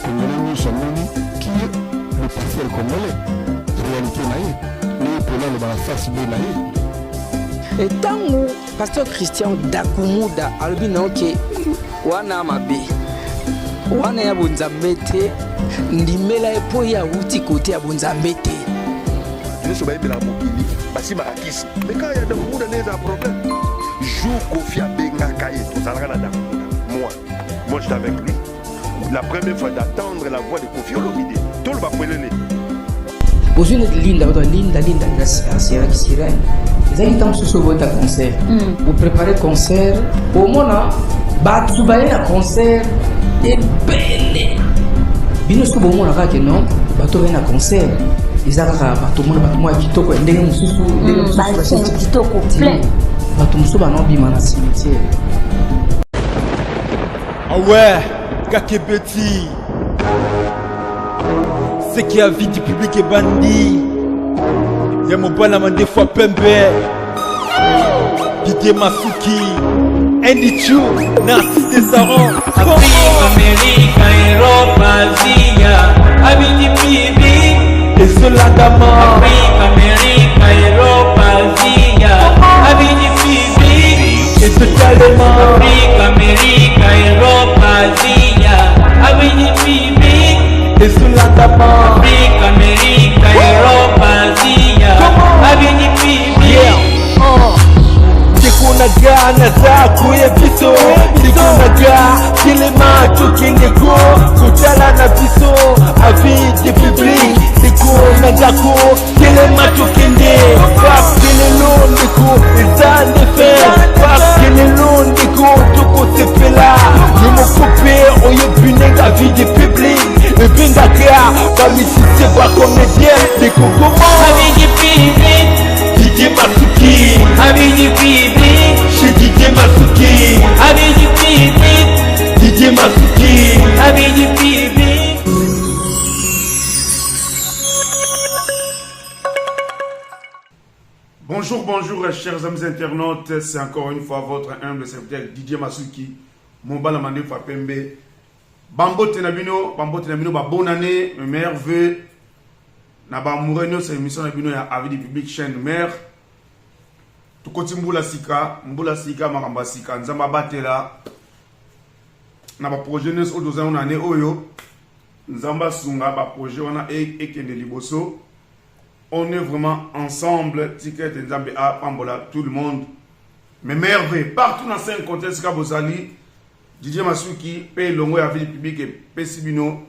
Congolais qui est le parfait congolais. Réalité naïe. Nous prenons le face de naïe. Et tant que pasteur Christian Dakumuda albino ke wana mabe wana ya bonzambete ndimela epo ya uti kote ya bonzambete nyonso bayebela mokili basi bakakisi me kaka ya Dakumuda neza problème jour Kofi abengaka ye tozalaka na Dakumuda moi j'étais avec lui la première fois d'attendre la voix de Kofi Olomide toloba kwelele aujourd'hui notre linda la sirène ezali ntango mosusu obota concert oprépare concert omona bato baye na concert ebele bino soki bomona kaka ke non bato baye na concert eza kaka bato omona bato moko ya kitoko ya ndenge mosusu kitoko plein bato mosusu banobima na cimetière. Ah ouais, Kakebeti, c'est qui a vie du public et bandit. Y'a mon banama des fois Pembe, Didier Masuki, Andy Chou, Narcisse Desaron, Afrique, Amérique, Europe, Asie, Abidi Bibi, et Soladama. Afrique, Amérique, Europe, Asie, Abidi Bibi, et totalement. Afrique, Amérique, Europe, Asie, Abidi Bibi, et Soladama. Afrique, Amérique, Europe, Asie, Abidi Bibi. Tekunaga na zaku ya biso Tekunaga kilema tukindeko Kutala na biso Avis de public Tekunaga ko kilema tukinde Parce que le long ndeko Eza nefe Parce que le long ndeko Toko sepela Nemo coupe Oye buneng avis de public Ebenga kea Bamisise ba comédien Teko comment Abidi Bibi, Didier Masuki Abidi Bibi, chez Didier Masuki Abidi Bibi, Didier Masuki Abidi Bibi. Bonjour chers amis internautes, c'est encore une fois votre humble serviteur Didier Masuki, mon balamandé Fapembe. Bambote Nabino, ba bonne année, mes meilleurs vœux. Naba Mourenio, c'est l'émission Nabino ya Avis Public chaîne mère. Tout côté Mboula Sika, Maramba Sika, Nzamba Batela. Naba projet nes au 12 ans année Oyo. Nzamba Sunga, ba projet wana et Kende Liboso. On est vraiment ensemble, Ticket Nzambe A, Pambola, tout le monde. Mais merveille, partout dans 5 contextes, Kabosali, Didier Masuki, Paye Longo à Ville Publique et Pessibino,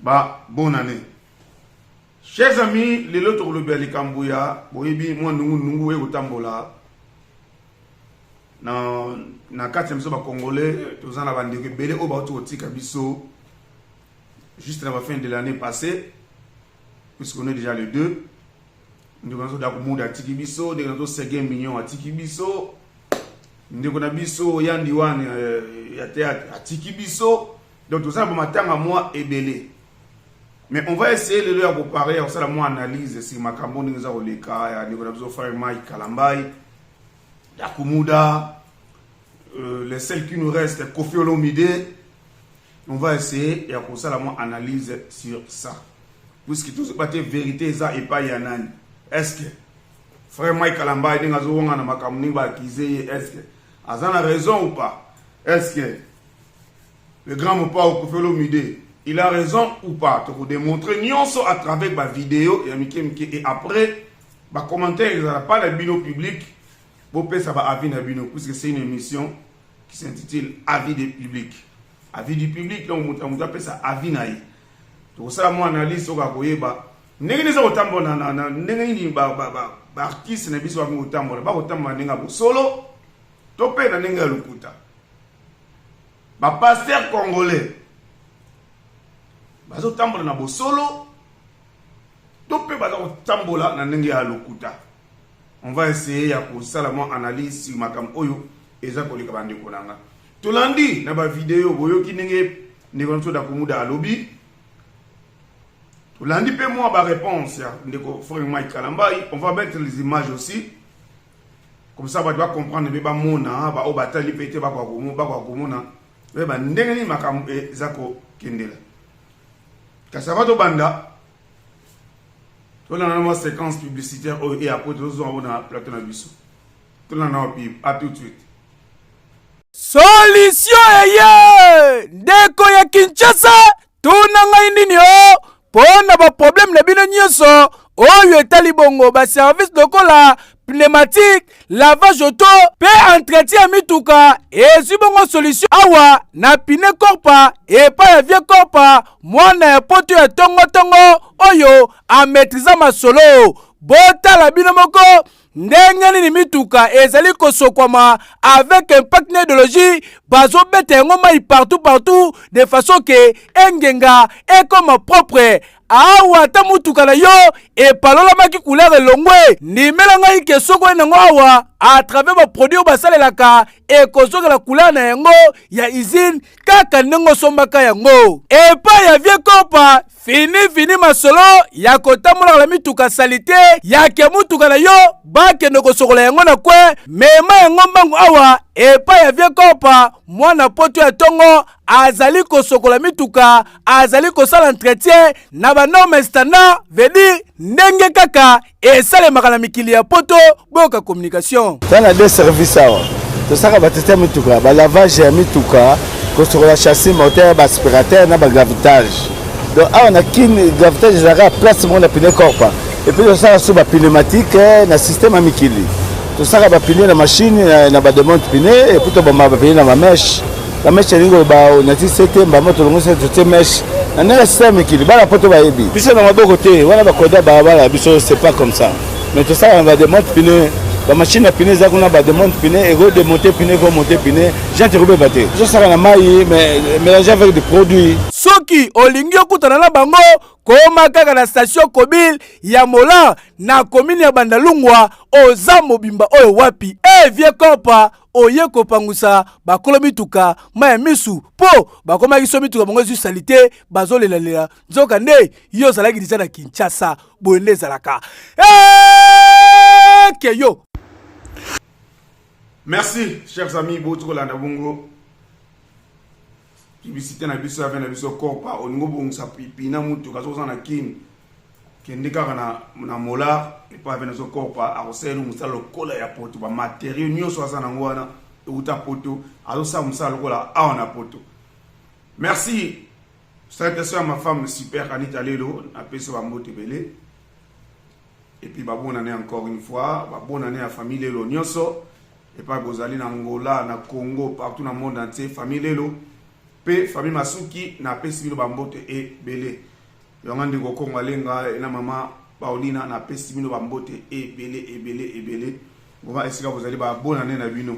bah, bonne année. Chers amis, les lots de l'Obéli Kambouya, Boyebi, moi, nous, et Otambola, dans 4e soba congolais, tous en avant de Belé, au Bato, Tika Bisso, juste à la fin de l'année passée, puisqu'on est déjà le 2. Nous avons Dakumouda Tiki Bisso, nous avons Segé Mignon à Tiki Bisso, nous avons Bisso, Yandiwan à Tiki Bisso. Donc tout ça, pour m'attendre à moi et Belé. Mais on va essayer de leur comparer, on va moi analyse si ma Cameroun nous a les cas, nous avons fait Mike Kalambay, Dakumouda, les celles qui nous restent, Kofi Olomide. On va essayer et après ça, moi analyse sur ça. Puisque tout ce qui est vérité, ça et pas Yanan. Est-ce que frère Mike Kalambay est-ce que Azan a raison ou pas? Est-ce que le grand Mopa ou Kofi Olomide il a raison ou pas? Tu peux démontrer nyonso à travers ma vidéo et après ma commentaire il n'y a pas de bino public pour payer ça va avis na bino puisque c'est une émission qui s'intitule Avis du public. Avis du public donc on appelle ça avis naï. Tout ça moi analyse sur Gaboyeba. Ndenge nizo otambo na ndenge ni ba artiste na biso wangu otambo ba otambo ndenge bo solo to pe na ndenge lukuta. Ba pasteur congolais bazo tambola na bo solo to pe bazo tambola na ndenge ya lukuta. On va essayer ya ko salamon analyse sur makam oyo eza ko lika bande konanga. Tolandi na ba vidéo boyo ki ndenge ndeko da Dakumuda alobi. Lundi pe moi ba réponse ndeko frère Mike Kalambay, on va mettre les images aussi. Comme ça va comprendre ba mona ba obatali pété ba kwa komona. Ba ndenge ni makam ezako kendela. Kassabato Banda. Tout le monde séquence publicitaire et après tout le monde dans la plateau Nabiso. Tout le monde à tout de suite. Solution eye ndeko ya Kinshasa tunanga indini o pona ba problème na bino nyoso oyo etali bongo ba service lokola pneumatique lavage auto pe entretien mituka ezwi bongo solution awa na pine korpa epa ya vie korpa mwana ya poto ya tongo oyo a maîtriser masolo botala bino moko ndenge nini mituka ezali kosokwama avec impact nédologie bazo bete yango mai partout de façon que engenga ekoma propre awa ta mutuka na yo epalolamaki couleur elongwe nimela ngai ke soko nango awa à travers ba produit basalelaka ekozokela couleur na yango ya usine kaka ndenge sombaka yango epa ya vie kopa fini masolo ya kotambola la mituka salite ya ke mutuka na yo bakende kosokola yango na kwe mema yango mbangu awa epa ya vie kopa mwana poto ya tongo azali kosokola mituka azali kosala entretien na ba norme standard vedi ndenge kaka esalemaka na mikili ya poto boka communication tana de service awa tosaka batete mituka ba lavage ya mituka kosokola chassis moteur ba aspirateur na ba gravitage donc awa na kini gravitage ezalaka place moko na pine korpa epuis tosala so ba pneumatique na système ya mikili tosaka ba pine na machine na ba demonte pine epuis tobomba ba pine na ba meche la meche elingi ba nati sete mbamo tolongisa totie meche na ndenge système mikili bana poto bayebi biso na maboko te wana bakoda balabala biso c'est pas comme ça mais tosala na ba demonte pine la machine à pine zakuna ba demonte pine et remonter pine remonter pine gente robe baté je sera na mai mais mélanger avec des produits soki olingi okutana na bango koma kaka na station Kobil ya Mola na commune ya Bandalungwa oza mobimba oyo wapi vie kopa oye kopangusa bakolo mituka maya misu po bakoma kiso mituka bango zu salite bazolela nzoka nde yo zalaki disa na Kinshasa boende zalaka keyo. Merci, chers amis, Boutro Landabungo. Publicité na biso avec na biso korpa oningo bongsa pipina mutu kazo sana kin kendika na mola et pas avec na korpa a oselu musalo kola ya poto ba matériaux nyoso sana ngwana uta poto azo sa musalo kola a na poto. Merci. Salutations à ma femme super Anita Lelo na peso ba mbote belé. Et puis bonne année encore une fois, bonne année à famille Lelo nyoso. Et pas Bozali na Angola, na Congo, partout dans le monde entier, famille Lelo, pe famille Masuki, na pe sibilo bambote e belé. Yongandi go Kongalenga, na maman Paulina, na pe sibilo bambote e belé. Goma esika Bozali ba bonne année na bino.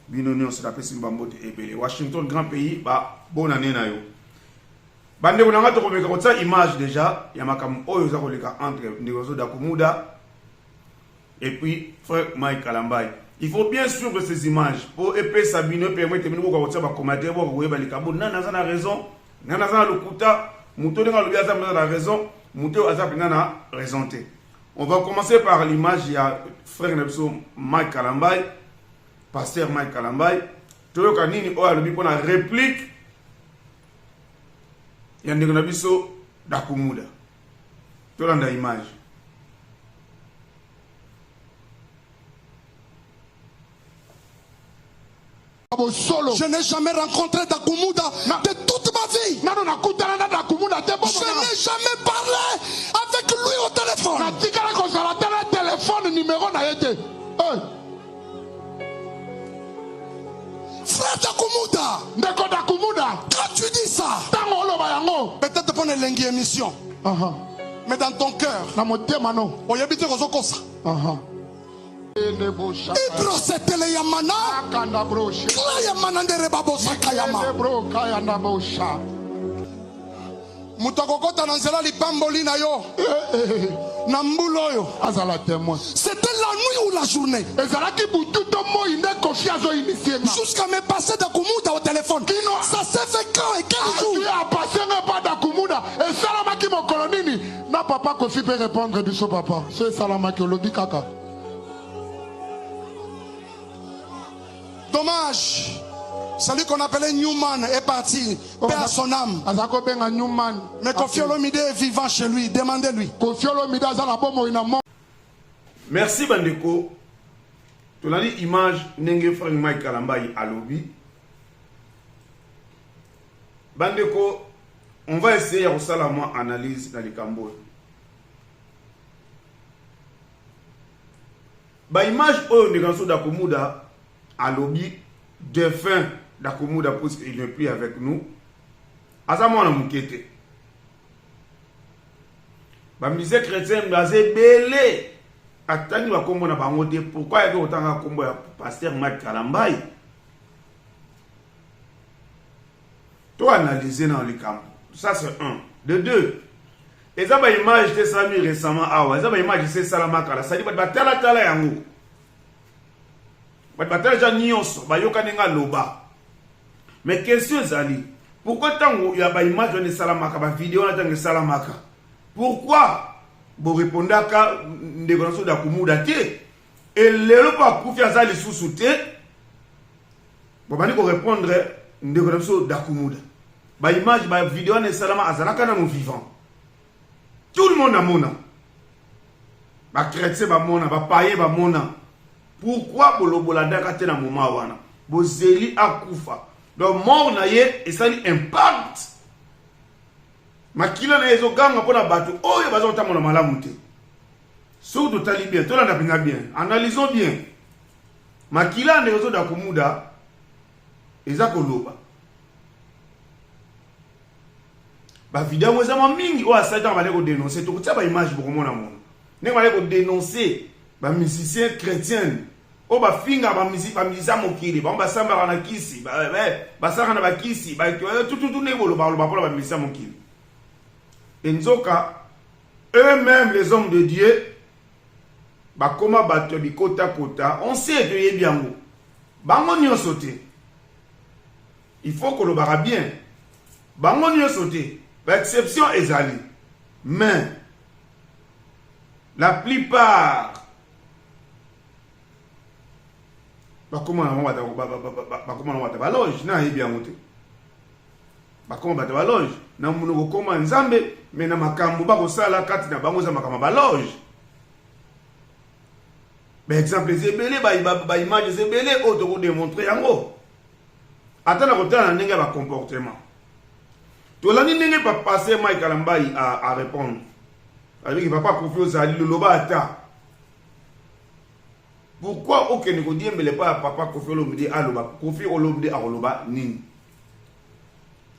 Bino nyonso na pe sibilo bambote e belé. Washington, grand pays, bonne année na yo. Bande bonanga to komeka kotsa image déjà, ya makam oyo za koleka entre Ndigozo Dakumuda et puis frère Mike Kalambay. Il faut bien suivre ces images pour épée Sabine permettre de nous voir commentaire pour voir les cabos. Nana a raison, Nana a le kuta, Mouto a la raison, Mouto a raison. On va commencer par l'image. Il y a frère Nebso Mike Kalambay, pasteur Mike Kalambay. Toyo Kanini o alobi pour la réplique. Il y a Ndigonabiso Dakumuda. Toyo la image. Je n'ai jamais rencontré Dakumuda de toute ma vie. Je n'ai jamais parlé avec lui au téléphone. Frère Dakumuda, quand tu dis ça, peut-être pour une émission, mais dans ton cœur, on y habite aux Okosa. Ibro setele yamana kla yamana ndere babosa kayama mutakokota na nzela lipamboli na yo na mbulo yo azala témoin. C'était la nuit ou la journée jusqu'à me passer Dakumuda au téléphone. Ça s'est fait quand et quel jour? Na papa Kofi peut répondre du so papa. C'est salamaki olobi kaka. Dommage. Celui qu'on appelait Newman est parti. Paix à son âme. Azako benga Newman. Mais Kofi Olomide est vivant chez lui. Demandez-lui. Kofi Olomide azala bomo ina mo. Merci Bandeko. Tu l'as dit image Nenge Frank Mike Kalambayi à lobby. Bandeko, on va essayer de faire la analyse dans les Cambodges. Ba image au Neganso Dakoumouda à lobby défunt Dakoumouda puisqu'il n'est plus avec nous. Azamon a moukete. Ba musée chrétien basé belé. Atani wa kombo na bangote pourquoi il y a autant de kombo ya pasteur Mike Kalambayi. Toi analyser dans les camps. Ça c'est un. De deux. Et ça ba image de Sami récemment awa. Ça ba image de Salama Kala. Ça dit ba tala tala yango. Ba tala ja nyonso ba yokanenga loba. Mais question zali. Pourquoi tango ya ba image de Salama Kala ba vidéo na tango Salama Kala. Pourquoi vous répondez à des gens de Koumouda et les pas pour faire ça les sous-soutés. Vous allez répondre des gens de Koumouda. Bah image, bah vidéo, ne salama azalaka na mon vivant. Tout le monde a mona. Bah chrétien bah mona, bah païen bah mona. Pourquoi bolobolada kate na moment wana? Bozeli akufa. Donc mort na ye et ça impact. Makila na ezo ganga pona batu oyo bazo tamona malamu te. Surtout tali bien, to la na bien. Analysons bien. Makila na ezo da Koumouda ezako loba. Ba vidéo wezama mingi o asata ba leko dénoncer to kutia ba image boko mona mona. Ne ba leko dénoncer ba musicien chrétien. O ba finga ba musicien mokili, ba samba na kisi, ba saka na ba kisi, ba tout ne bolo ba ba musicien mokili. Enzoka, eux-mêmes les hommes de Dieu, bah comment battre kota kota, on sait que y est bien haut. Bango nyo sauté. Il faut que le barra bien. Bango nyo sauté. L'exception est allée. Mais la plupart, bah comment on va ta loge, na y est bien monté. Bakoma bata ba loge na munoko koma nzambe me na makambo ba kosala kati na bango za makambo ba loge. Par exemple zebele ba image zebele o to démontrer yango. Atana kotana ndenge ba comportement. To la ndenge pas passer Mike Kalambayi à répondre. Avec il va pas confier aux alliés le loba ata. Pourquoi aucun ne dit mais pas papa Kofi Olomide a loba Kofi Olomide a loba nini?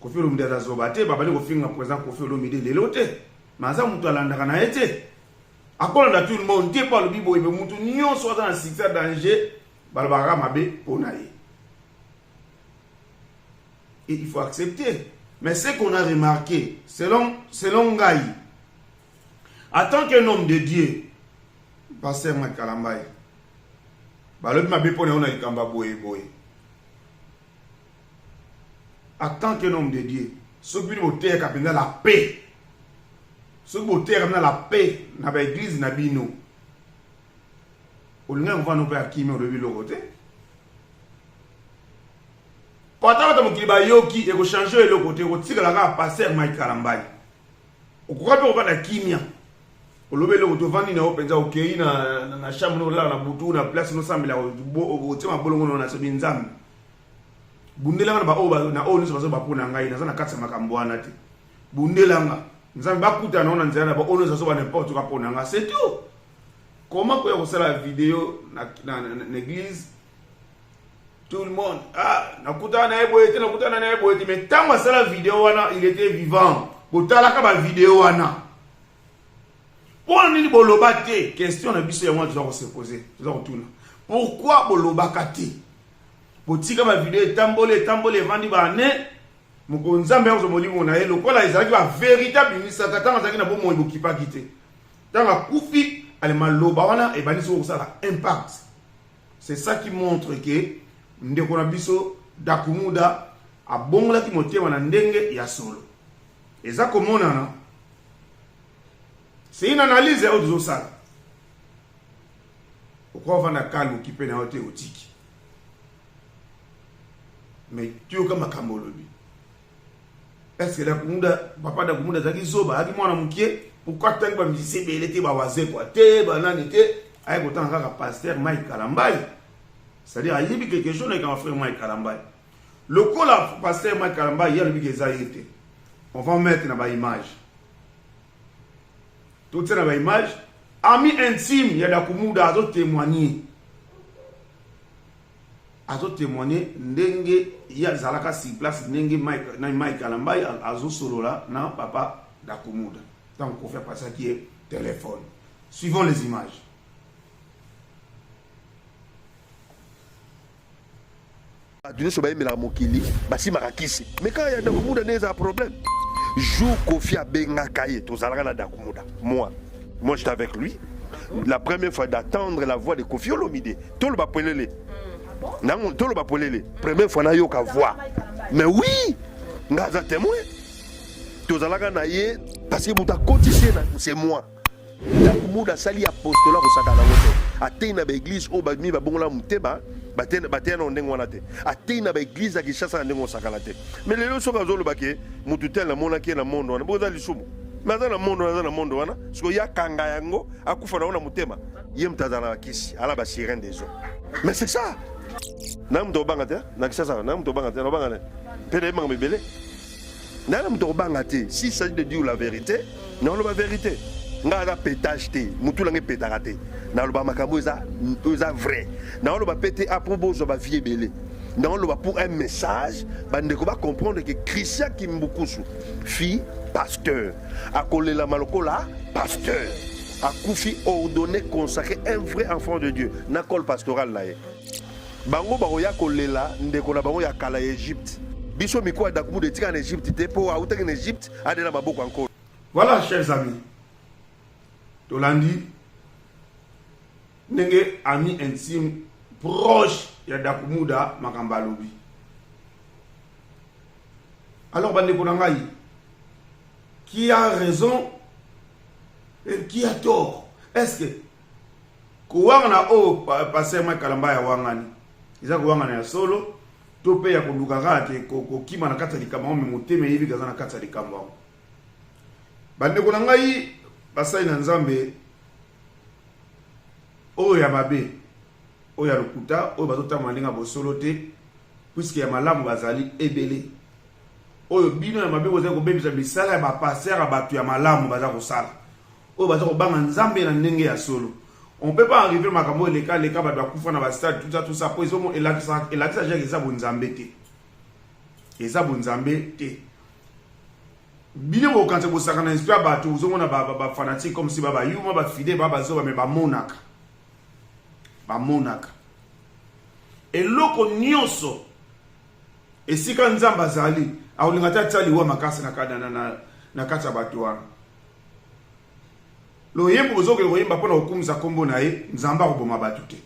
Kofi Olomide a zobate, babali kofinga présent Kofi Olomide lelote. Maza mutu alandaka na ete. Akola tout le monde, te pas le bibo ebe mutu nyon soit dans un secteur danger, balbara mabe ponaye. Et il faut accepter. Mais ce qu'on a remarqué, selon Ngaï, en tant qu'un homme de Dieu, pasteur Mike Kalambayi, balobi mabe pona on a ikamba boye boye. En tant qu'un homme de Dieu, ce qui est la paix, ce qui est la paix dans l'église, dans l'Abino, on va nous faire qui me revient le côté. Pourtant, on va yoki et changer le côté, on va passer Mike Kalambayi. On croit que on va la kimia. On va le côté vendre na openza okei na chambre là na butu na place no sambela o tema bolongo na sobinzam. Bundelanga ba oba na onu so ba pona ngai na zana katsa makambo wana te. Bundelanga nzambe bakuta na ona nzana ba onu so ba n'importe quoi pona nga c'est tout. Comment peut on faire la vidéo na l'église tout le monde nakuta na eboyete mais tant ça la vidéo wana il était vivant. Botala ka ba vidéo wana. Pour nini boloba te question na biso ya moi tu dois se poser. Tu dois retourner. Pourquoi boloba kate? Botika ba vidéo tambole vandi ba ne mukonzambe ozo molimo na elo kola ezalaki ba véritable ministre katanga zaki na bomo ibokipa kite. Tanga kufi ale maloba wana e bani so sala impact. C'est ça qui montre que ndeko na biso Dakoumouda a bongola ki motema na ndenge ya solo. Eza komona c'est une analyse au deux ça. Pourquoi on va na calme qui peut na hote otiki? mais tu es comme makambo lobi. Est-ce que Dakumuda, papa Dakumuda zaki zoba, aki mwana mukie, pourquoi tant que misi be était ba waze quoi, te banane te, ay autant ka pasteur Mike Kalambay. C'est-à-dire il y a quelque chose avec mon frère Mike Kalambay. Le coup là pasteur Mike Kalambay, il y a le bi que été. On va mettre dans ba image. Tout ça dans ba image, ami intime, il y a Dakumuda a témoigner. Azo témoigner ndenge ya zalaka si place ndenge Mike Kalambay azo solo là na papa Dakumuda. Donc on fait passer qui est téléphone. Suivons les images. Adune so ba yemela mokili basi makakisi. Mais quand il y a Dakumuda neza problème. Jour Kofi abengaka ye to zalaka na Dakumuda. Moi j'étais avec lui. La première fois d'attendre la voix de Kofi Olomide. Tout le ba pelele. Non, tout le ba pelele. Première fois na yo ka voix. Mais oui, ngaza témoin. To zalaka na ye parce que muta cotisé c'est moi. Dakumuda sali apostolat ko saka na wote. Atena ba église o ba mi ba bongola muteba. Batena on ndenge wana te. Atena ba église a kishasa ndenge on sakala te. Mais lelo so ka zolo bake mututel na mona ke na mondo wana. Boza lisumu. Mais na mondo wana. Siko ya kanga yango akufa na ona mutema. Ye mtazana kisi ala ba sirène des eaux. Mais c'est ça. Nam to banga te. Na kishasa nam to banga te. Na banga ne. Pele manga bebele. Nam to banga te. Si s'agit de dire la vérité, non la vérité. Nga za pétage te. Mutu lange pétara te. Na lo ba makambo eza vrai. Na lo ba pété aprobo zo ba vie belé. Na lo ba pour un message, ba ndeko ba comprendre que Christian Kimbukusu, fille pasteur, a collé la malokola pasteur, a koufi ordonné consacré un vrai enfant de Dieu. Na col pastoral là. Bango ba ya kolela ndeko na bango ya kala Égypte. Biso miko Dakumuda de tika en Égypte te pour a en Égypte a de la maboko encore. Voilà chers amis. Tolandi nenge ami intime proche ya Dakumuda makamba lobi. Alors bande konangai, qui a raison et qui a tort? Est-ce que kuwanga o passer Mike Kalambay ya wangani iza kuwanga ya solo to pe ya koluka te ko kima na kata likamba me moteme yibi kaza na kata likamba. Bande konangai basai na Nzambe oyo ya mabe oyo ya lokuta oyo bazota malinga bosolo te puisque ya malamu bazali ebele oyo bino ya mabe boza ko bebisa bisala ya ba passer abatu ya malamu baza ko sala oyo baza ko banga Nzambe na ndenge ya solo. On peut pas arriver makambo les cas ba kufa na ba stade tout ça pour isomo elakisa jeki za bonzambe te. Eza bonzambe te. Bino bo kanse bo sakana inspire ba to uzomona ba fanatique comme si baba yuma ba fidèle baba zo ba monaka. Ba monaka. Eloko nyonso esika Nzamba zali awulingata tsali wa makasi na kada na kata bato wana. Lo yembo zoke lo yemba pona okumza kombo na ye Nzamba ko boma bato te.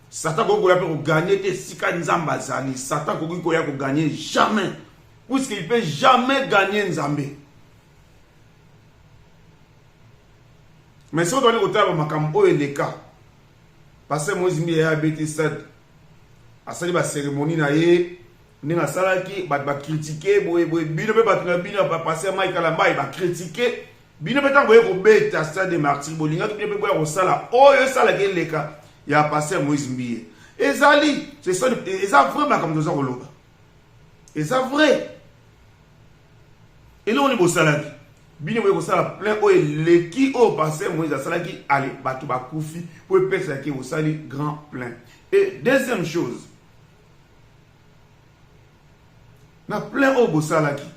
Satan ko ya ko gagner te sika Nzamba zali. Satan ko ya ko gagner jamais. Puisqu'il peut jamais gagner Nzambe. Mais si on doit aller au makambo et les cas, parce que Moïse Mbi a bêté stade, à ça la cérémonie na ye, ni na salaki, ba critiquer, bino be batuna bino ba passer Mike Kalambay ba critiquer, bino be tango ko bêta stade de martyr bolinga to be ko sala, oyo sala ke les cas, ya passer Moïse Mbi. Ezali, c'est ça, eza vraiment comme nous avons loba. Eza vrai. Et là on est au salaki. Bino ko sala plein o leki o passer Moïse salaki allez batu ba koufi pour pesa ki au sali grand plein. Et deuxième chose, na plein au salaki.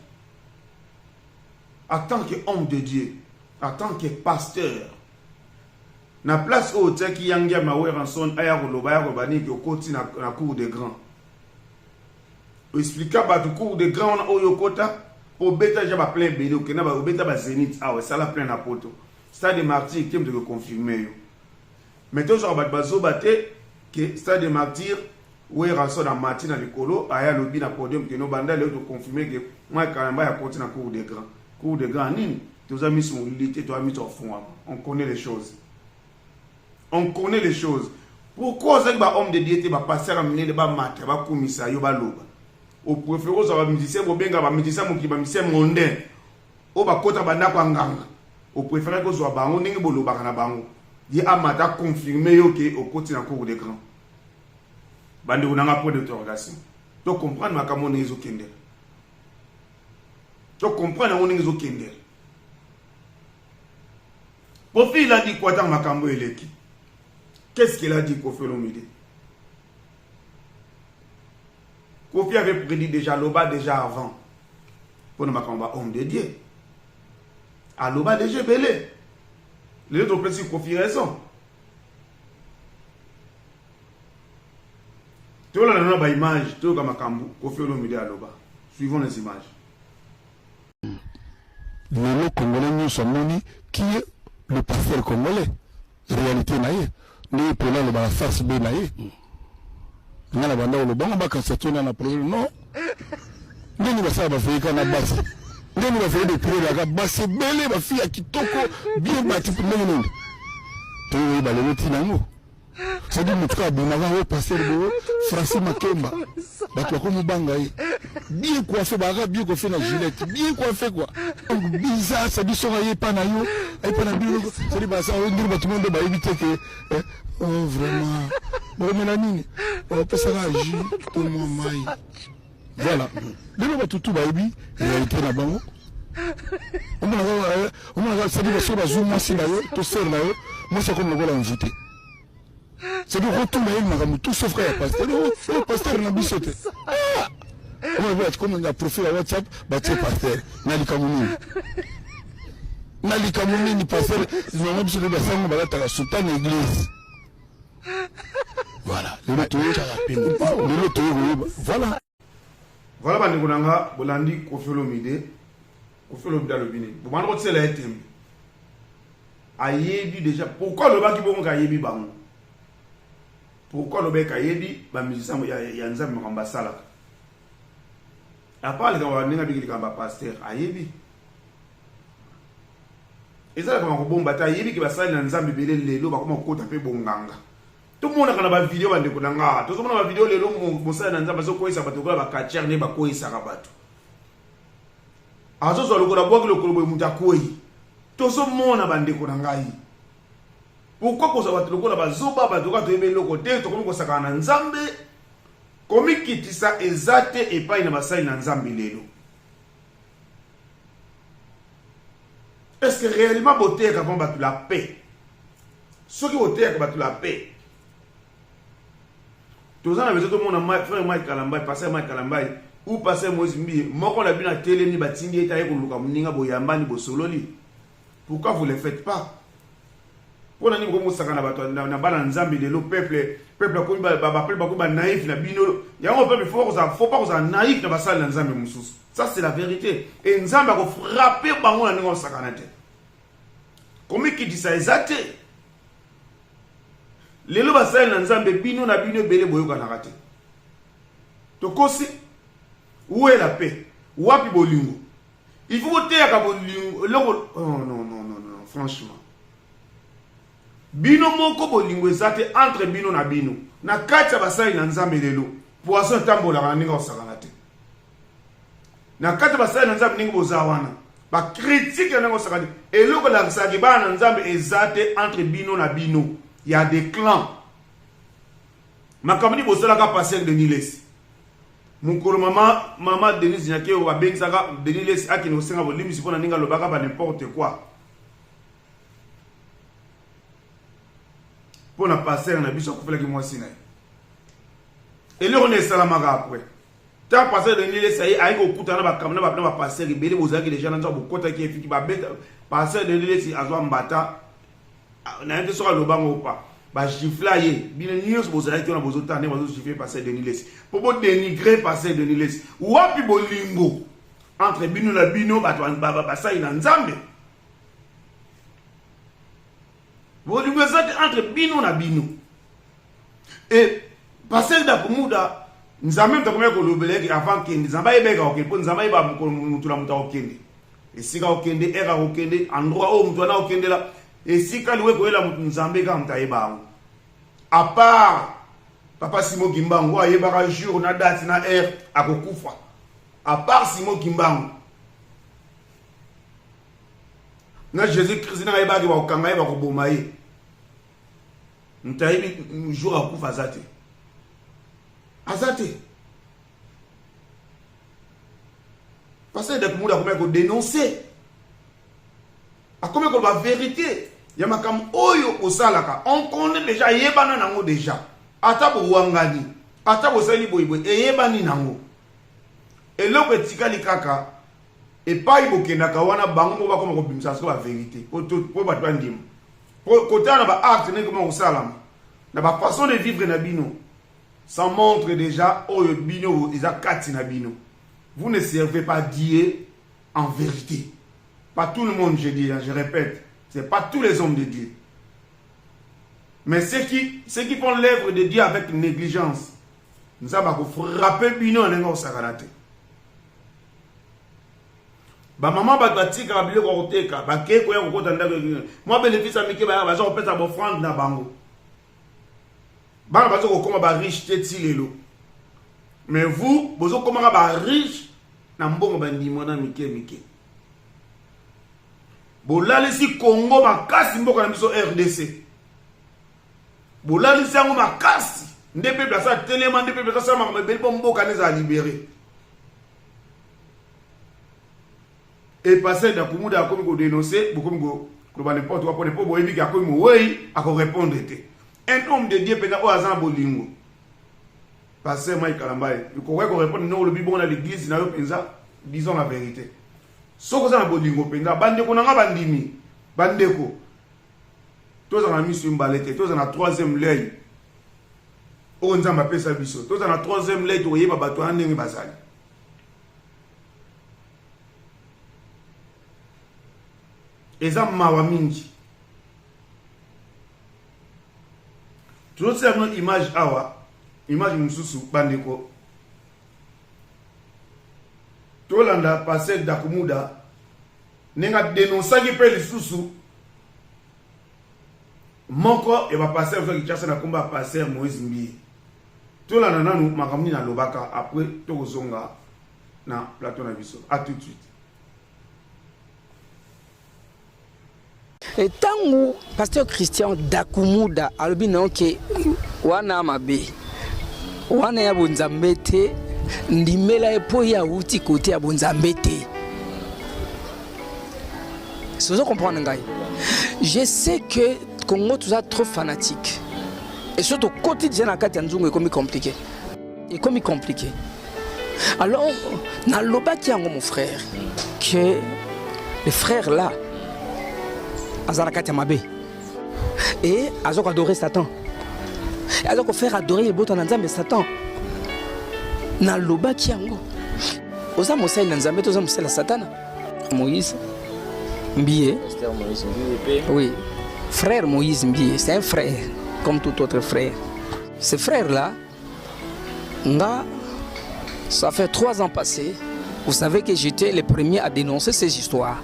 En tant qu'homme de Dieu, en tant que pasteur, na place au teki yangia mawe ranson aya ko loba ya ko bani ki okoti na cour de grand. O expliquer ba du cour de grand o yokota. Au bêta j'ai pas plein bédo que na ba au bêta ba zénith ah ouais ça la plein na poto stade de martyr qui me de confirmer yo mais toujours ba bazo baté que stade de martyr ouais rançon na matin na likolo aya lobi na podium que no banda le to confirmer que moi Kalambay ya continue na cour de grand nini tous amis sont milité toi mis au fond on connaît les choses pourquoi ça ba homme de Dieu te ba passer amener de ba matin ba komisa yo ba loba au préféré aux musiciens au benga ba musicien qui ba musicien mondain au ba kota banda kwa nganga au préféré ko zo bango ningi bolo bakana bango di amata confirmer yo ke au côté na cour d'écran bande unanga point d'interrogation to comprendre makambo nezo kender to comprendre ngo nezo kender Kofi il a dit quoi dans makambo eleki qu'est-ce qu'il a dit Kofi Olomide? Kofi avait prédit déjà Loba déjà avant. Pour nous macamba homme de Dieu. À Loba déjà belé. Les autres principes Kofi raison. Tu vois là dans image, tu vois makambo Kofi Olomide à Loba. Suivons les images. Le Congolais nous sommes qui est le pasteur congolais. Réalité naïe. Nous pour là le farce bé naïe. Nga la banda le bango ba kasatona na problème non ndeni ba saba fika na basi ndeni ba fika de créer la basi belé ba fia kitoko bien bati pour ndeni to ba le tinango ça dit mutuka bonava au passer de Francis Makemba ba to ko mubanga yi bien coiffé ba ga bien coiffé na Gillette bien coiffé quoi bizarre ça dit sera y pas na yo et pas na bio ça dit ba ça on dit ba tout le monde ba éviter que oh vraiment bon Mélanie on peut ça agir tout le monde maï voilà le ba tout ba ebi réalité na bango on a ça dit ba so ba zoom moi c'est là to ser là moi c'est comme le gola invité c'est du retour là il m'a tout sauf frère pasteur le pasteur na bisote on va être comme un profil à WhatsApp ba tu pasteur na likamuni ni pasteur nous on besoin de ça on va la sultan église. Voilà, le voilà. Voilà, Bandigunanga, Bolandi, Kofi Olomide, Kofi Olomide à l'Obini. Vous m'en retirez la thème. Ayebi déjà, pourquoi le baki bon Ayebi Bango? Pourquoi le bec Ayebi, ba musicien, il y a un zam Mambasala. À part les gens qui ont dit que pasteur, Ayebi. Et ça, comme un bon bataille, Ayebi qui va salir dans un zam bébé, les lots, comme un côté un peu bonganga. Tout le monde a une vidéo de Konanga. Tout le monde a une vidéo de Moussa Nanza parce que ça va te voir la cachère ne va quoi ça rabattu. Azo so lokola boki lokolo mutakoi. Tout le monde a bande Konanga. Pourquoi ko ça va te lokola bazoba ba doka to ebe loko te to ko saka na Nzambe. Komi kitisa ezate et pas ina basai na Nzambe lelo. Est-ce que réellement beauté avant battu la paix? Ceux qui beauté battu la paix. Tout ça, tout le monde a fait Mike Kalambay, passé Mike Kalambay, ou passé Moïse Mbi. Moi, on a vu la télé, ni batindi, et taïko, Lukamuninga, Boyamba, ni Bosololi. Pourquoi vous ne le faites pas? Pour la niveau Moussakana, na bala Nzambi, le peuple, comme Bakuba naïf, na bino. Il y a un peuple fort, faut pas que ça naïf, na basal Nzambi Moussous. Ça, c'est la vérité. Et Nzambi a frappé Bango, na Ningo Sakanate. Comment qui dit ça, exact? Les lois basal Nzambi, bino na bino, belé boyoka na raté. Tokosi, où est la paix? Où est Bolingo? Il faut voter à Bolingo. Oh non, franchement. Bino moko bolingo ezate entre bino na bino. Na kati ya basali na Nzambe lelo. Poisson tambola na ninga osakana te. Na kati ya basali na Nzambe ninga bozawana. Ba critique na ninga osakana. Eloko la nsaki ba na Nzambe ezate entre bino na bino. Il y a des clans. Makamani bosala ka passer de Niles. Mukolo mama Denise Nyake wa bensaka de Niles akino senga bolimi sipona ninga lobaka ba n'importe quoi. Pour ne pas passer, on a besoin de faire moi aussi. Et là, on est salamaka après. Tant passer de l'île, ça y est, avec au coup, on va passer, les bébés, vous avez déjà dans le côté qui est qui va passer de l'île, si à Mbata, on a un peu sur le banc ou pas. Bah, giflayer, bien nios, vous avez besoin de temps, vous avez passer de l'île. Pour vous dénigrer, passer de l'île. Ou à Pibolingo, entre Bino et Bino, bah, passer dans Nzambe. Vous devez être entre Bino na Bino. Et passer d'Akumuda, nous avons même que avant qu'il nous ait bega okende, nous avons pas mutula muta okende. Et si ka okende, era okende, endroit où mutuna okende là, et si ka loué ko la nous avons bega muta eba. À part Papa Simon Kimbangu ayebaka jour na date na heure akokufa. À part Simon Kimbangu. Na Jésus-Christ na ayebaki ba okanga yeba ko bomaye. Ntayibi jour akufa azate. Azate. Parce que depuis moi comment dénoncer. A comment ko la vérité. Ya makam oyo osalaka. On connaît déjà yebana nango déjà. Ata bo wangani. Ata bo sali boyboy yebani nango. Et là que tikali kaka et pas ibokendaka wana bango ba comme ko bimsa so la vérité. Pour batwa ndim. Pour côté na ba acte ne comment osalama. Na ba façon de vivre na bino. Ça montre déjà oyo bino isa kati na bino. Vous ne servez pas Dieu en vérité. Pas tout le monde, je dis, je répète. Ce n'est pas tous les hommes de Dieu. Mais ceux qui font l'œuvre de Dieu avec négligence, nous avons frappé bino en engo sakarate. Ba maman ba batika ba biloko koteka, ba keko ya kokota ndako. Moi bénéfice amike ba zo pesa ba offrande na bango. Ba ba zo kokoma ba riche teti lelo. Mais vous, vous comment ba riche na mbongo ba ndimo na mike. Bolalisi Congo makasi mboka na biso RDC. Bolalisi yango makasi. Nde peuple sa telema nde peuple sa ma beli po mboka neza libéré. Et passer da kumuda akomi ko dénoncer, bokomi ko ba n'importe quoi pour ne pas boyebi ka akomi oui ako répondre té. Un homme de Dieu pena o azana bolingo. Passer Mike Kalambaye, il faut répondre non le bible na l'église na yo penza, disons la vérité. Soko za na bolingo penza bandeko na nga bandimi bandeko toza na mission mbalete toza na troisième l'œil o nzamba pesa biso toza na troisième l'œil to yeba bato ndenge bazali eza mawa mingi tozosala image awa image mususu bandeko tolanda passer d'Akumuda nenga dénonçaki pe lisusu moko e ba passer zo ki chasa na komba passer Moïse Mbi tolanda nanu makamni na lobaka après tokozonga na plateau na biso à tout de suite. Et tangu pasteur Christian d'Akumuda alobi na ke wana mabe wana ya bonzambete ndimela epo ya uti côté ya bonzambete. Si vous comprenez, je sais que Congo tout ça trop fanatique et surtout quotidien à Katianzungu est comme compliqué. Et comme compliqué. Alors, na loba qui mon frère que les frères là azara Katiamabe et azok adorer Satan. Et azok faire adorer les botan nzambe Satan. Na loba qui yango. Oza mosai nzambe toza mosala Satan. Moïse Mbié. Oui. Frère Moïse Mbié, c'est un frère, comme tout autre frère. Ce frère-là, ça fait 3 ans passés, vous savez que j'étais le premier à dénoncer ces histoires.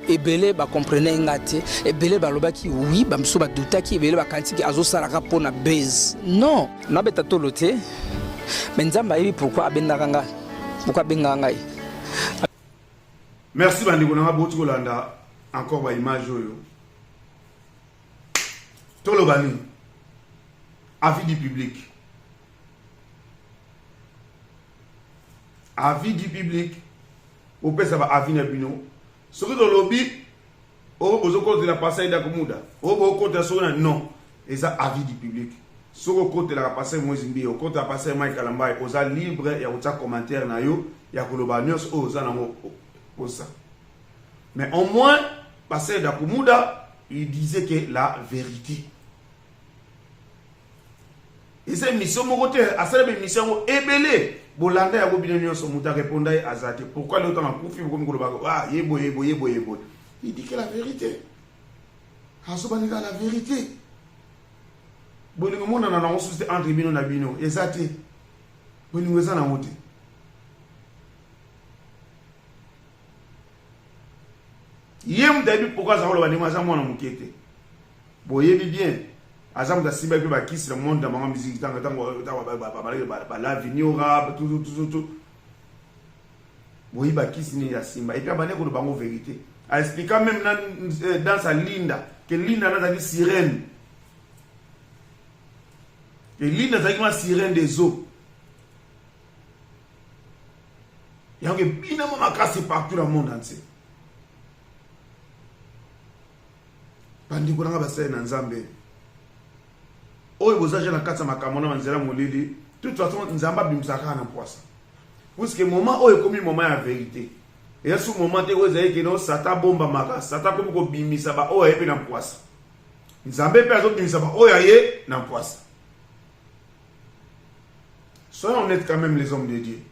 Et Belé comprenait ngate, et Belé loba qui oui, bamso douta qui Belé kanti qui azo salaka pona base. Non, na beta tolote. Mais nzamba yebi pourquoi abendanga? Pourquoi bengangai? Merci bandeko na boti kolanda encore ba image oyo. Tolo bani. Avis du public. Avis du public. Au pesa ba avis na bino. Soki do lobby o bozo côté la passer d'Akumuda. O bo côté so non. Eza avis du public. Soko côté la passer Moïse Mbi, au côté la passer Mike Kalambaye, oza libre ya uta commentaire na yo, ya koloba nyos oza na mo ça. Mais au moins, passer d'Akumuda, il disait que la vérité. Et cette mission, mon côté, à cette mission, ebele, bolanda ya bobinyo so muta répondait azate. Pourquoi l'autre en confie comme koloba ah yebo. Il dit que la vérité. Hasobanika la vérité. Bolingo mona na na susite entre bino na bino ezate bolingo eza na mote yem dabi pourquoi ça rola banima za mona mukete boyebi bien Azam da simba pe ba kisi le monde dans ma musique tant l'avenir rap tout. Oui, ba kisi ni ya simba et puis abane ko bango vérité. A expliquer même dans sa Linda que Linda n'a dit sirène. Et Linda c'est une sirène des eaux. Il y a bien makasi partout dans le monde entier. Bandi ko nga basay na Nzambe. Oyo bozaje na katsa makamona manzela molili. De toute façon Nzamba bimsaka na poisa. Parce que moment oyo komi moment ya vérité. Et ce moment te ozaye ke no sata bomba maka, sata ko ko bimisa ba oyo epe na poisa. Nzambe pe azo bimisa ba oyo ye na poisa. Soyons honnêtes quand même les hommes de Dieu.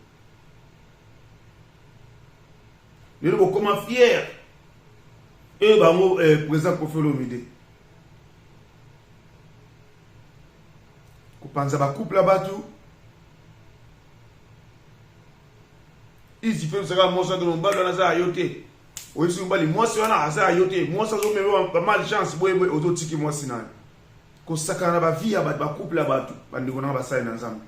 Nous sommes comment fiers. Et bango président Kofi Olomide. Ko panza ba couple là-bas tout. Il fait ça moi ça que l'on bat dans ça ayote. Oui si on bali moi c'est on a ça ayote. Moi ça zo même pas mal chance boy auto tiki moi sinan. Ko sakana ba vie ba couple là-bas tout. Bandi ko na ba ça na nzambe.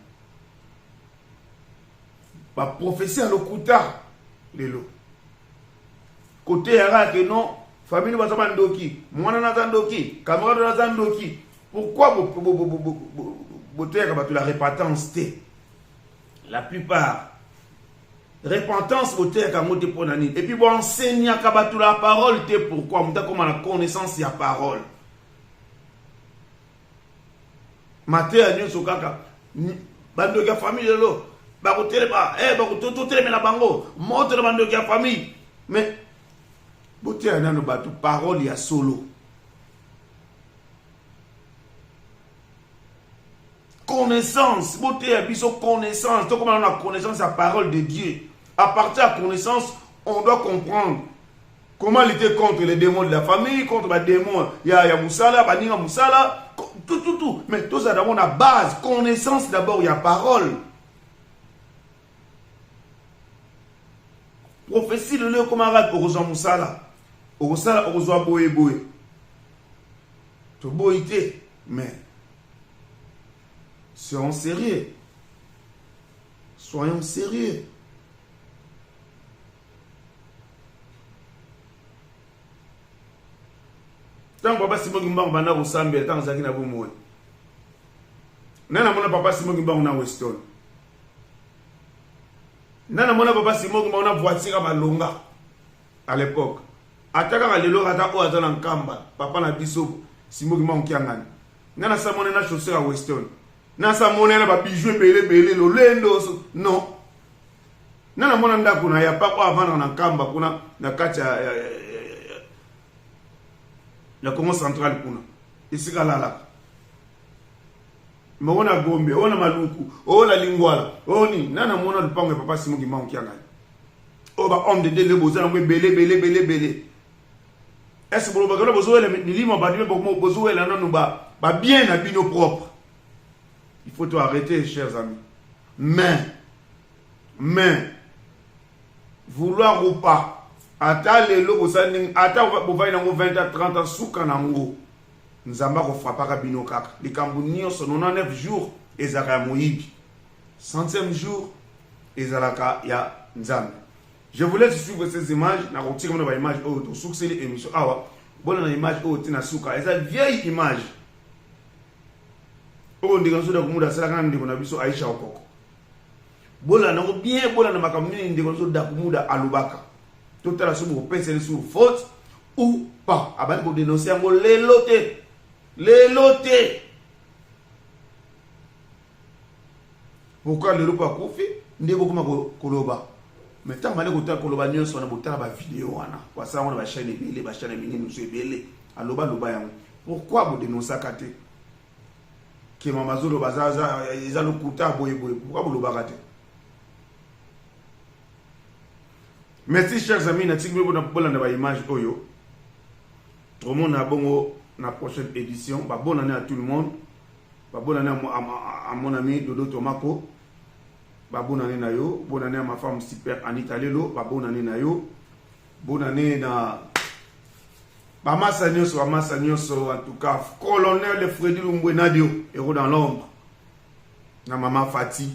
Ba prophétie à l'okuta lelo. Côté yara que non famille va s'abandoki, moi na zandoki, camarade na zandoki. Pourquoi la repentance la plupart repentance et puis bon enseigner la parole pourquoi on comme la connaissance la parole. Maté a dit kaka bandoki famille lelo ba ko teleba ba ko toto telema na bango moto na bandoki famille mais bote anano batu parole ya solo connaissance bote ya biso connaissance donc comme on a connaissance la parole de Dieu à partir de la connaissance on doit comprendre comment lutter contre les démons de la famille contre les démons ya musala baninga musala tout mais tout ça d'abord la base connaissance d'abord ya parole prophétie de le comme arabe au musala au boye to boité mais soyons sérieux tant papa Simon Gimba bana ko sambe tant zaki na bomo nana mona papa Simon Gimba na Weston nana mona papa Simon Gimba na voiture ba longa à l'époque ataka lelo kata o azana nkamba papa na biso Simoki Mankiangani nana samone na chaussure à Weston na samone na ba bijou belé lo lendo non nana mona ndako na ya pa ko avana na nkamba kuna na kacha la Congo centrale kuna isika lala mona Gombe ona Maluku ona Lingwala oni nana mona lupango papa Simoki Mankiangani o ba homme de Dieu bozana belé est-ce que vous avez besoin de bien habiller nos propres? Il faut tout arrêter, chers amis. Mais, vouloir ou pas, attends vous 20 à 30 ans, soukanango. Nous avons frappé à Binokak. Les Camboniens sont 99 jours, et Zaka Moïbi. 100e jour, et Zalaka ya Nzambe. Je vous laisse suivre ces images. Na retire mon image au succès de l'émission. Ah bon, une image au tina suka. Et cette vieille image. Oh, on dit que nous avons ça quand on a vu sur Aïcha Okoko. Bola na bien bola na makamuni ndi ko da kumuda alubaka. Tout à la sous pour penser sur faute ou pas. Abali ko dénoncer ngo lelote. Pourquoi le loupa kofi ndeko kuma koloba. Mais tant que vous avez une vidéo, vous avez une chaîne belé, pourquoi vous dénoncez ça? Que maman Zolo Bazaza, ils ont le couteau, pourquoi vous le bagatez? Merci, chers amis, nous avons une image. Tout le monde a bon la prochaine édition. Bonne année à tout le monde. Bonne année à mon ami Dodo Tomako. Bonne année na yo, bonne année à ma femme super Anita Lelo, bonne année na yo, bonne année na Bamasa Nyoso, en tout cas, colonel Freddy Lumbwe Nadio, héros dans l'ombre. Na maman Fati.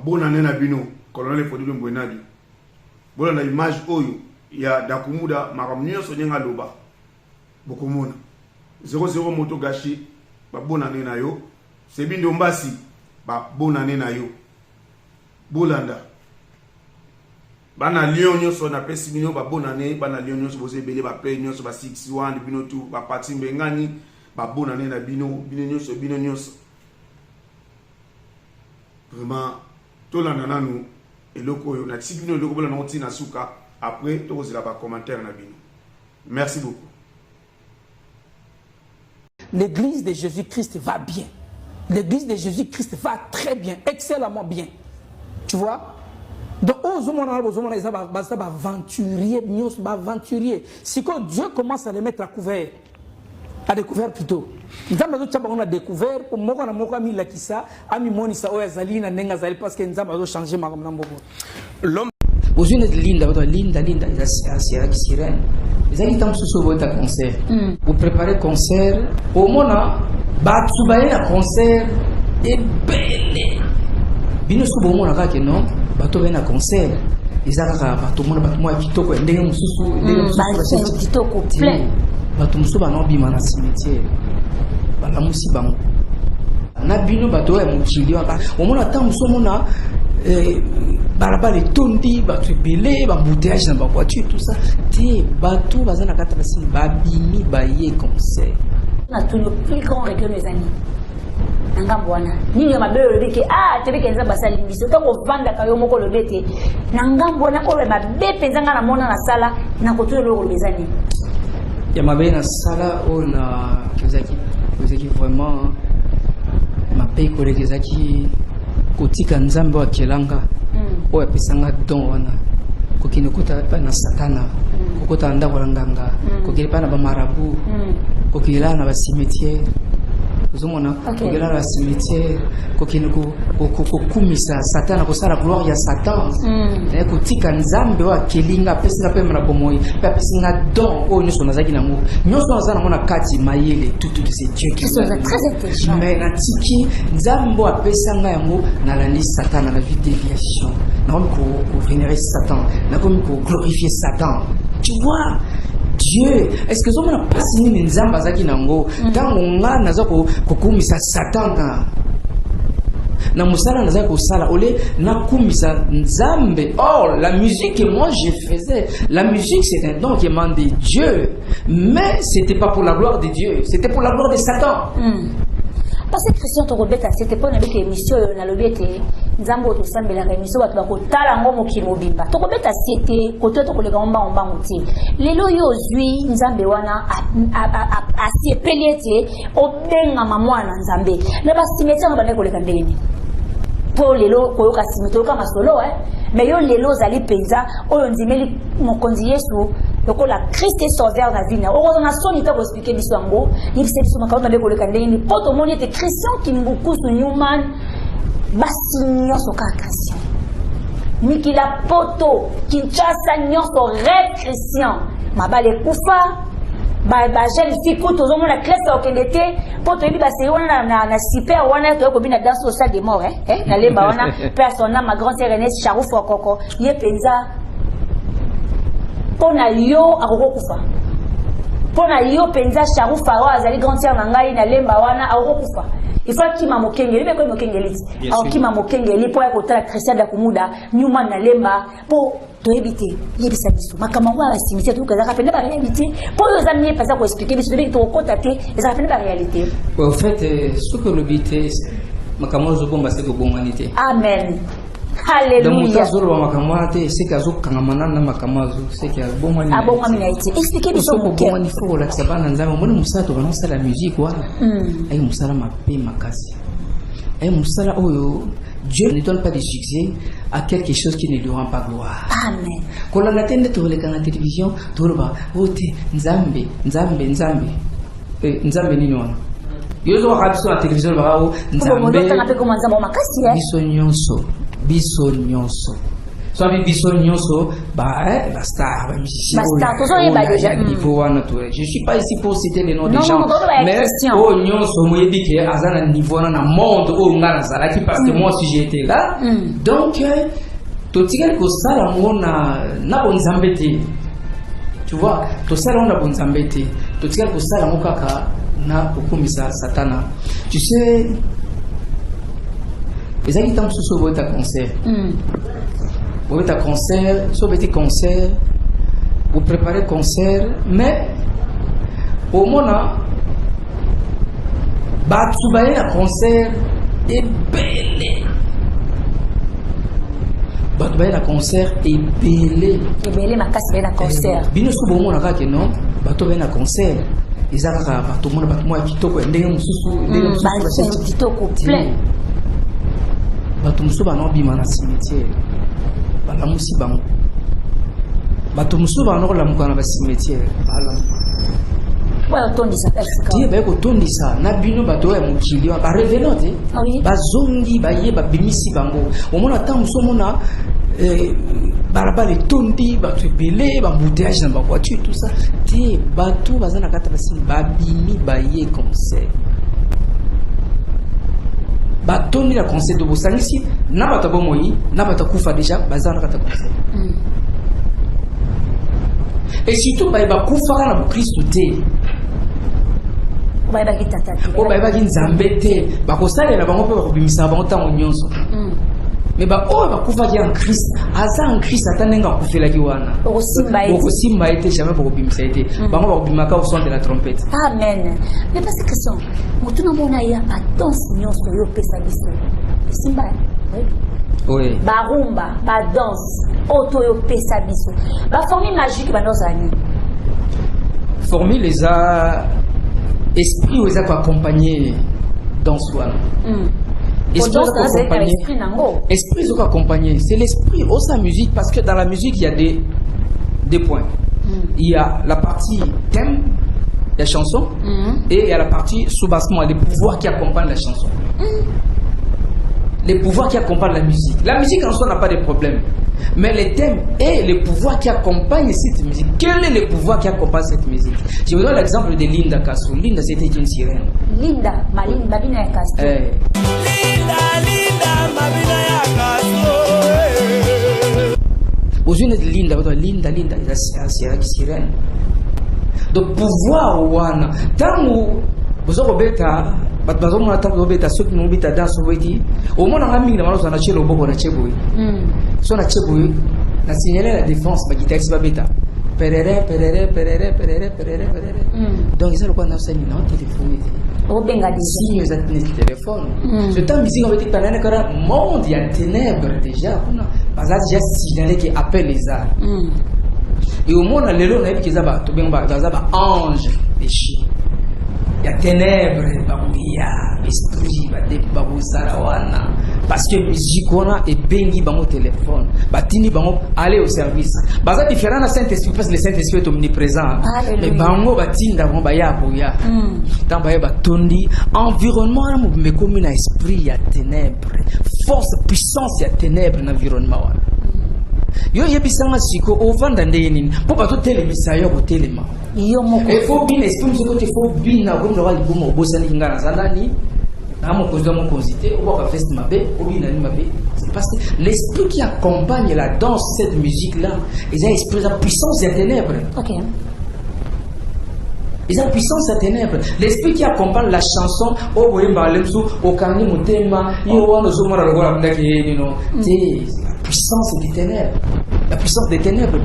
Bonne année na bino, colonel Freddy Lumbwe Nadio. Bonne na image oyo, il y a Dakumuda, Maram Nyoso Nyenga Loba. Bokomona. 00 moto gâché, bonne année na yo. Sebindo Mbasi, bonne année na yo. Bolanda. Bana Lyon Nyoso na pesi bino bonne année, bana Lyon Nyoso bose belé ba pay Nyoso ba 61 bino tout ba parti mbengani bonne année na bino Nyoso vraiment to la nana nous eloko yo na tibino eloko bola na oti na suka après to kozela ba commentaire na bino. Merci beaucoup. L'église de Jésus-Christ va bien. L'église de Jésus-Christ va très bien, excellemment bien. Tu vois? Donc, aventurier. Si quand Dieu commence à les mettre à découvert plutôt. Nous avons découvert pour moi parce que nous avons changé l'homme. Aux yeux de Linda, sirène. Les habitants se sont à concert. Vous préparez concert. Au moment, Batsubaye à concert est belle. Bino subo mona kake no bato bena concert izaka bato mona kitoko ndenge mususu kitoko plein bato mususu bana bima na cimetière bala musibango na bino bato ya mukili waka omona ta mususu mona balabala tondi bato belé ba bouteillage na ba voiture tout ça te bato bazana kata basini babimi baye concert na tout le plus grand regret mes amis nangambwana nini mabelo lobeke tebeke nza basali biso to ko vanda kayo moko lobete nangambwana ko le mabe penzanga na mona na sala na ko tolo lo bezani ya mabe na sala ona kezaki vraiment mabe ko le kezaki kotika nzambe wa kelanga o epesanga don wana kokine kota pa na satana kokota ndako nganga kokile pa na ba marabu kokila na ba cimetière Zomona, kokela la cimetière, kokine kumisa Satan, kosala gloire ya Satan. Kotika nzambe wa kelinga pesinga pe mna bomoi, pe pesinga don o nyoso nazaki na ngo. Nyoso nazana mona kati mayele tout c'est Dieu qui sont très intelligents. Mais na tiki nzambe wa pesanga yango na landi Satan na la vie déviation. Na ko vénérer Satan, na ko glorifier Satan. Tu vois? Dieu, est-ce que vous n'avez pas signé une zamba zaki nango? Quand on a nazako kokumisa Satan na musala nazako sala ole na kumisa nzambe. Oh, la musique que moi je faisais, la musique c'est un don qui émane de Dieu, mais c'était pas pour la gloire de Dieu, c'était pour la gloire de Satan. Parce que Christian Torobeta c'était pas une émission na lobete nzambo to sambela ka émission watu bakotala ngomo kimobimba Torobeta c'était koto to kolega omba muti lelo yo zui nzambe wana asiepelete obenga mamwana nzambe na basimetia ngabane koleka ndeni po lelo koyoka simito kama solo mais yo lelo zali penza oyo nzimeli mokonzi Yesu lokola Christ est sauveur na vie na okozo na soni ta ko expliquer biso yango yebise biso makalo na koleka ndeni po to moni ete Christian kimbukusu Newman basi nyonso ka Christian mikila poto Kinshasa nyonso rêve Christian mabale kufa ba jeune fille ko tozo mona classe okendete poto yebi ba se wana na super wana to ko bina danse au stade des morts na lemba wana persona ma grande sœur Ernest Charou Fokoko ye penza pona yo akokufa pona yo penza Charou Faro azali grande sœur na ngai na lemba wana akokufa il faut qu'il m'a mokengeli be ko mokengeli au qui m'a mokengeli po ya kotala Christian da kumuda nyuma na lemba po to ebite yebisa biso makama wa asimisia to kaza kapenda ba réalité po yo zamie pasa ko expliquer biso be to kotate eza kapenda ba réalité. En fait ce que le bité makama zo bomba c'est ko bonganité. Amen. Alléluia. C'est que zo kangamana na makama zo c'est que bomani. Ah bon amina iti. Expliquez biso ko bomani fo la sabana nzama mona musato banonsa la musique wala. Ay musala mape makasi. Ay musala oyo Dieu ne donne pas de succès à quelque chose qui ne lui rend pas gloire. Amen. Quand on attend de tourner la télévision, tout le monde, Nzambe, Nzambe, Nzambe, Nzambe ni non. Yo zo rabiso la télévision barao Nzambe. Biso nyonso. soit biso nyonso ba star, ba musicien. Ba star, tout ça est déjà niveau naturel. Je suis pas ici pour citer les noms des gens. Non, mais nyonso moyebi ke azana niveau na monde o ngana zala qui parce que moi si j'étais là. Donc totikali ko sala mona na bonzambete. Tu vois, to sala na bonzambete. Totikali ko sala mokaka na okumisa satana. Tu sais, les gens qui t'ont sous ta concert. Vous avez un concert, vous avez un concert, vous préparez un concert, mais au moment où vous avez un concert, et belé. Vous avez un concert, et belé. Et belé, ma casse, vous avez un concert. Bien sûr, vous avez non, vous avez un concert. Ils ont tout le monde a quitté quoi, ndenge mususu, kitoko plein. Bato mususu bana bima na cimetière. Bala musi bango. Bato mususu bana ko lamuka na ba cimetière. Bala. Ouais, tondisa Afrika. Tie ba ko tondisa na bino bato ya mukili ba revenant te. Ba zongi ba ye ba bimisi bango. Omona ta mususu mona barabara tondi bato ebele bambouteillage na voiture tout ça te bato baza na kata basili babimi baye concert batondi na concert de bosangisi na bato bomoi na bato kufa déjà baza na kata concert et surtout ba kufa na Kristo te ba ba nzambe te ba kosalela bango pe ba kobimisa bango tango nyonso mais ba oh ba kufa ki en Christ aza en Christ atanenga kufela ki wana okosimba ete jamais pour bimisa ete bango ba bimaka au son de la trompette. Amen. Mais parce que son mutuna mona ya danse nyonso yo pesa biso simba oui ba rumba ba danse auto yo pesa biso ba formule magique ba nozani formule les a esprit les a accompagner dans soi. Esprit accompagné. C'est l'esprit au sa musique parce que dans la musique il y a des points. Il y a la partie thème la chanson et il y a la partie sous-bassement, les pouvoirs qui accompagnent la chanson. Les pouvoirs qui accompagnent la musique. La musique en soi n'a pas de problème. Mais les thèmes et les pouvoirs qui accompagnent cette musique. Quel est le pouvoir qui accompagne cette musique? Je vous donne l'exemple de Linda Castro. Linda, c'était une sirène. Linda, Babina Castro. Linda, Babina Castro. Aux yeux de Linda, la sirène. Donc, pouvoir, ouana. Tant où vous avez bêta, bato bazomona ntango obeta soki mobeta danse obeti omona mingi na malozo na chelo boko na cheboyi so na cheboyi na signaler la défense ba guitariste babeta perere donc ils ont quoi na sani na téléphone obenga des signes za téléphone ce temps musique on était parler kara monde il y a ténèbres déjà on a déjà signalé qui appelle les arts et au monde lelo na yebi ba to benga ba ange péché. Il y a ténèbres, il y a esprit, parce que musique et bengi bango téléphone, batini bango aller au service. Baza différent na Saint-Esprit parce que le Saint-Esprit est omniprésent. Mais bango batinda bango baya boya. Tant baya batondi environnement me comme na esprit il y a ténèbres, force puissance il y a ténèbres dans l'environnement. Yo yebisanga siko ovanda ndeni po bato telemisa yo ko telema. Il faut bien esprit ce côté faut bien na ko ndo libumo bosani ngana zalani na mo kozo mo consité o ba fest mabe o bien na mabe c'est parce que l'esprit qui accompagne la danse cette musique là ils ont esprit la puissance des ténèbres. OK. Ils ont puissance des ténèbres. L'esprit qui accompagne la chanson o boyemba lemsu o kani mutema yo wana zo mara lokola ndaki ni no. C'est la puissance des ténèbres. La puissance des ténèbres.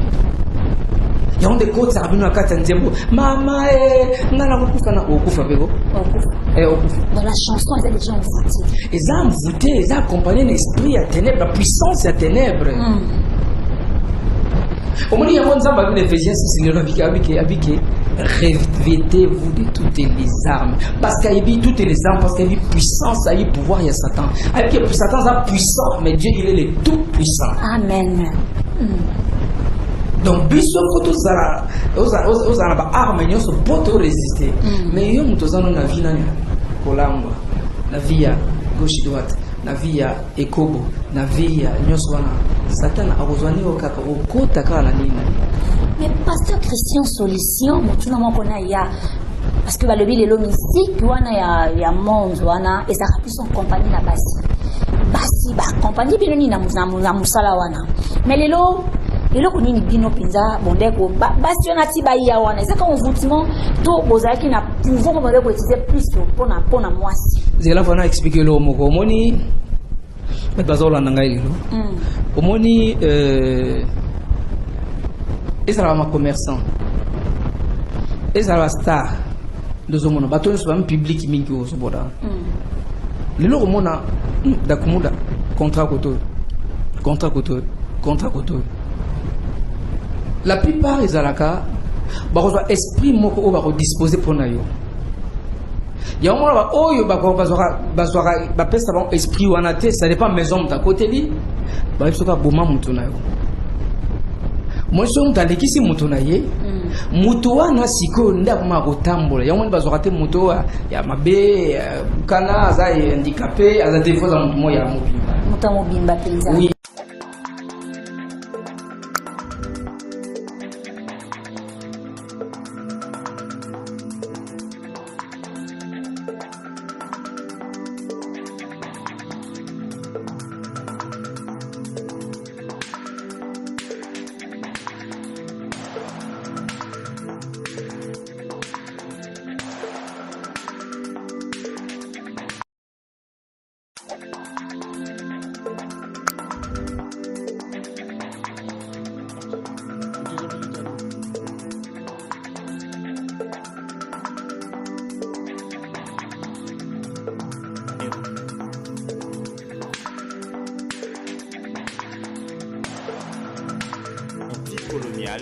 Il y a des côtes ça abino akata nzembo mama ngana kukufa na okufa bego okufa dans la chanson il y a des gens voûtés ils ont voûté ils ont accompagné l'esprit à ténèbres la puissance à ténèbres au moment il y a un zamba dans Éphésiens 6 il dit habitez revêtez-vous de toutes les armes parce qu'il y a toutes les armes parce qu'il y a puissance il y a pouvoir il y a Satan avec Satan est puissant mais Dieu il est le tout puissant. Amen. Donc biso ko tozala ozala ba arme nyonso poto résister mais yo mutozana na vie nani kolangwa na vie ya gauche droite na vie ya ekobo na vie ya nyonso wana satana akozwani okaka okota kala na nini. Mais pasteur Christian solution motuna moko na ya parce que balobi lelo mystique wana ya monde wana ezaka plus en compagnie na basi ba compagnie bino ni na musala wana mais lelo kunini bino penza bondeko basi ona ti ba ya wana ezaka envoûtement to bozaki na pouvoir bondeko utiliser plus pona mwasi zela fana expliquer lo moko moni mais bazola nanga lelo omoni ezala ma commerçant ezala star dozomona bato so ba public mingi ozoboda lelo komona dakumuda contrat koto la plupart ezalaka bakozwa esprit moko o bako disposer pona yo ya mona ba oyo bazwaka bapesa ba esprit wana te ça dépend maison ta côté li ba bisoka boma mutu na yo moi so mtalekisi mutu na ye mutu wana siko nda kuma kotambola ya mona bazwaka te mutu ya mabe kana aza handicapé aza défaut za mutu moya mobimba penza. Oui. Anticolonial,